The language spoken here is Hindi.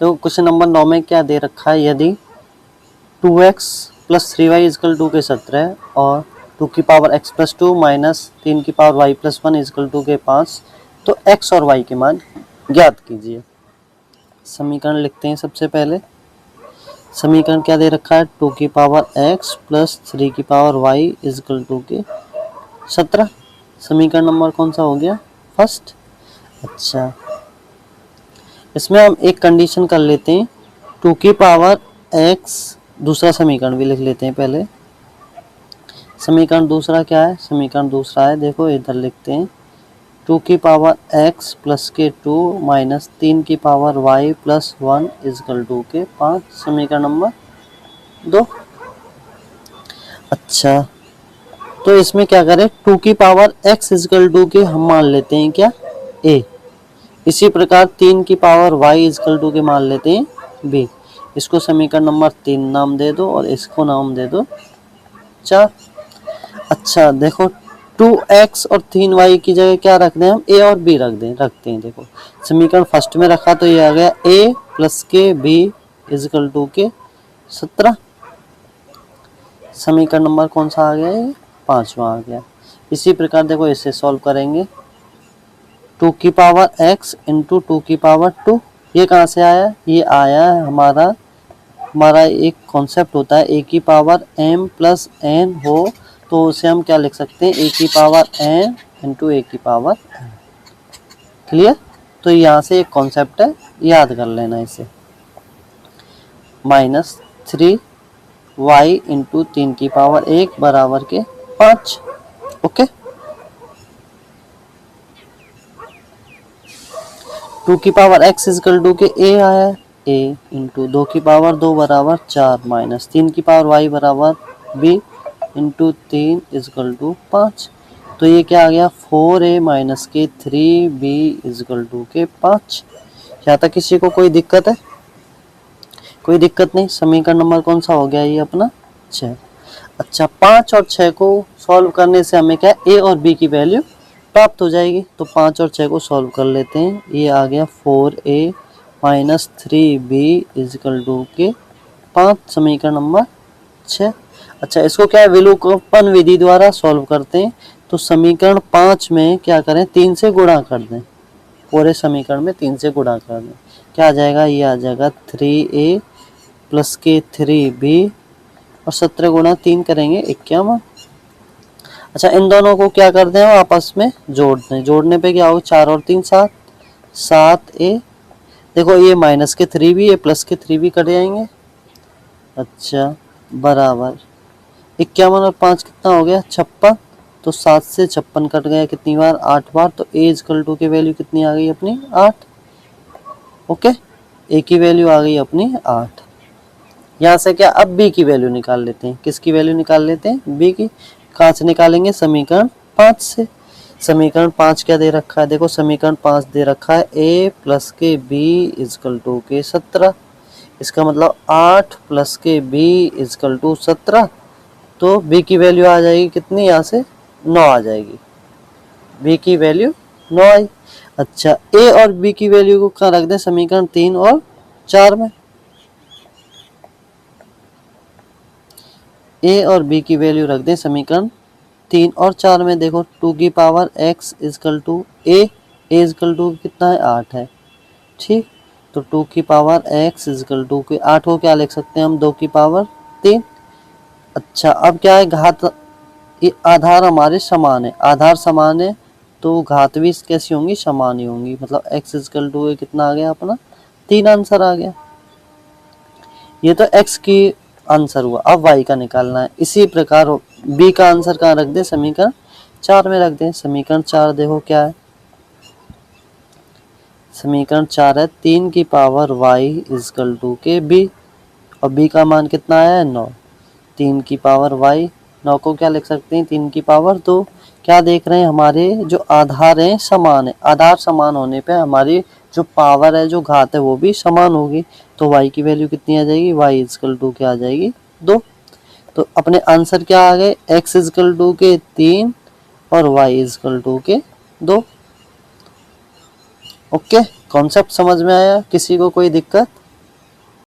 तो क्वेश्चन नंबर 9 में क्या दे रखा है, यदि 2x plus 3y is equal to के 17 और 2 की पावर x प्लस 2 माइनस 3 की power y plus 1 is equal to के 5, तो x और y के मान ज्ञात कीजिए। समीकरण लिखते हैं। सबसे पहले समीकरण क्या दे रखा है, 2 की पावर x प्लस 3 की पावर y इजकल टू के 17। समीकरण नंबर कौन सा हो गया, फर्स्ट। अच्छा, इसमें हम एक कंडीशन कर लेते हैं, 2 की पावर x, दूसरा समीकरण भी लिख लेते हैं पहले। समीकरण दूसरा क्या है, समीकरण दूसरा है, देखो इधर लिखते हैं, 2 की पावर x प्लस के 2 माइनस 3 की power y plus 1 is equal to के 5। समीकरण नंबर 2। अच्छा, तो इसमें क्या करें, 2 की पावर x इजकल टू के हम मान लेते हैं क्या, a। इसी प्रकार 3 की पावर y इजकल टू के मान लेते हैं b। इसको समीकरण नंबर 3 नाम दे दो और इसको नाम दे दो 4। अच्छा देखो, 2x और 3y की जगह क्या रख दें हम, a और b रखते हैं। देखो समीकरण फर्स्ट में रखा तो ये आ गया a प्लस के b इजकल टू के 17। समीकरण नंबर कौन सा आ गया, ये 5वां आ गया। इसी प्रकार देखो इसे सॉल्व करेंगे, 2 की पावर x इंटू 2 की पावर 2, ये कहाँ से आया, ये आया है हमारा एक कॉन्सेप्ट होता है, a की पावर m प्लस n हो तो उसे हम क्या लिख सकते हैं, a की पावर n इंटू a की पावर n। क्लियर। तो यहाँ से एक कॉन्सेप्ट है, याद कर लेना इसे, माइनस 3y इंटू 3 की पावर 1 बराबर के 5। ओके, 2 की पावर x इजकल टू के a आया है, a इंटू 2 की पावर 2 बराबर 4 माइनस 3 की पावर y बराबर b इंटू 3 इजकल टू 5। तो ये क्या आ गया, 4a माइनस के 3b इजकल टू के 5। यहाँ तक किसी को कोई दिक्कत है, कोई दिक्कत नहीं। समीकरण नंबर कौन सा हो गया, ये अपना 6। अच्छा, 5 और 6 को सॉल्व करने से हमें क्या, a और b की वैल्यू प्राप्त हो जाएगी। तो 5 और 6 को सॉल्व कर लेते हैं, ये आ गया 4a minus 3b is equal to के 5। समीकरण नंबर 6। अच्छा, इसको क्या है, विलोपन विधि द्वारा सॉल्व करते हैं। तो समीकरण 5 में क्या करें, 3 से गुणा कर दें, पूरे समीकरण में 3 से गुणा कर दें, क्या आ जाएगा, ये आ जाएगा 3a प्लस के 3b और 17 गुणा 3 करेंगे 51। अच्छा, इन दोनों को क्या कर दें, आपस में जोड़ दें, जोड़ने पे क्या होगा, 4 और 3 7, 7a। देखो ये माइनस के 3b, ये प्लस के 3b कट जाएंगे। अच्छा, बराबर 51 और 5 कितना हो गया, 56। तो 7 से 56 कट गया कितनी बार, 8 बार। तो a इजकल टू की वैल्यू कितनी आ गई अपनी, 8। ओके, a की वैल्यू आ गई अपनी 8। यहाँ से क्या, अब b की वैल्यू निकाल लेते हैं, किसकी वैल्यू निकाल लेते हैं, b की। कहाँ से निकालेंगे, समीकरण 5 से। समीकरण 5 क्या दे रखा है, देखो समीकरण 5 दे रखा है a प्लस के b इजकल टू के 17। इसका मतलब 8 प्लस के b इजकल टू 17। तो b की वैल्यू आ जाएगी कितनी, यहाँ से 9 आ जाएगी, b की वैल्यू 9 आई। अच्छा, a और b की वैल्यू को कहाँ रख दें, समीकरण 3 और 4 में। a और b की वैल्यू रख दें समीकरण 3 और 4 में। देखो 2 की power x is equal to a is equal to कितना है, 8 है, ठीक। तो 2 की पावर x इजकल टू के 8 को क्या लिख सकते हैं हम, 2 की पावर 3। अच्छा, अब क्या है, घात, ये आधार हमारे समान है, आधार समान है तो घात भी कैसी होंगी, समान ही होंगी। मतलब x इजकल टू कितना आ गया अपना, 3 आंसर आ गया। ये तो x की आंसर हुआ, अब y का निकालना है। इसी प्रकार b का आंसर कहाँ रख दे, समीकरण 4 में रख दें। समीकरण 4 देखो क्या है, समीकरण 4 है 3 की पावर y इजकल टू के b और b का मान कितना आया है, 9। 3 की पावर y, 9 को क्या लिख सकते हैं, 3 की पावर 2। क्या देख रहे हैं, हमारे जो आधार हैं समान है, आधार समान होने पे हमारी जो पावर है, जो घात है, वो भी समान होगी। तो y की वैल्यू कितनी आ जाएगी, y इजकल टू क्या आ जाएगी, 2। तो अपने आंसर क्या आ गए, x इजकल टू के 3 और y इजकल टू के 2। ओके, कॉन्सेप्ट समझ में आया, किसी को कोई दिक्कत।